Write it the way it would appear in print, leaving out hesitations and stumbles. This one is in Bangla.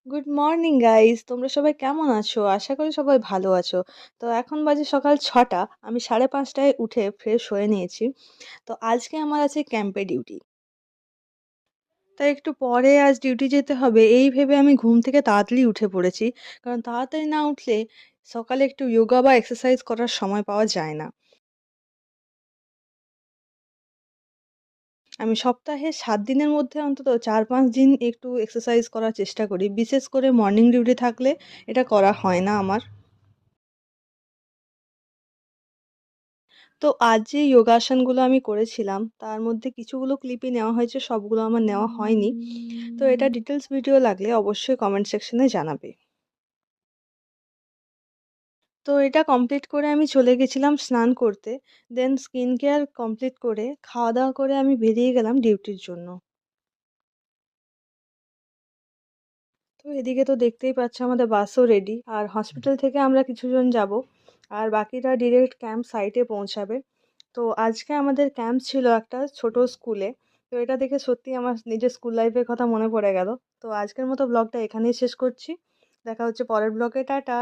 গুড মর্নিং গাইস, তোমরা সবাই কেমন আছো? আশা করি সবাই ভালো আছো। তো এখন বাজে সকাল 6টা। আমি 5:30টায় উঠে ফ্রেশ হয়ে নিয়েছি। তো আজকে আমার আছে ক্যাম্পে ডিউটি। তাই একটু পরে আজ ডিউটি যেতে হবে এই ভেবে আমি ঘুম থেকে তাড়াতাড়ি উঠে পড়েছি। কারণ তাড়াতাড়ি না উঠলে সকালে একটু যোগা বা এক্সারসাইজ করার সময় পাওয়া যায় না। আমি সপ্তাহে 7 দিনের মধ্যে অন্তত 4-5 দিন একটু এক্সারসাইজ করার চেষ্টা করি। বিশেষ করে মর্নিং ডিউটি থাকলে এটা করা হয় না আমার। তো আজ যে যোগাসনগুলো আমি করেছিলাম তার মধ্যে কিছুগুলো ক্লিপই নেওয়া হয়েছে, সবগুলো আমার নেওয়া হয়নি। তো এটা ডিটেলস ভিডিও লাগলে অবশ্যই কমেন্ট সেকশনে জানাবে। তো এটা কমপ্লিট করে আমি চলে গেছিলাম স্নান করতে। দেন স্কিন কেয়ার কমপ্লিট করে খাওয়া দাওয়া করে আমি বেরিয়ে গেলাম ডিউটির জন্য। তো এদিকে তো দেখতেই পাচ্ছ আমাদের বাসও রেডি, আর হসপিটাল থেকে আমরা কিছুজন যাব, আর বাকিরা ডিরেক্ট ক্যাম্প সাইটে পৌঁছাবে। তো আজকে আমাদের ক্যাম্প ছিল একটা ছোট স্কুলে। তো এটা দেখে সত্যি আমার নিজের স্কুল লাইফের কথা মনে পড়ে গেল। তো আজকের মতো ব্লগটা এখানেই শেষ করছি। দেখা হচ্ছে পরের ব্লগে। টাটা।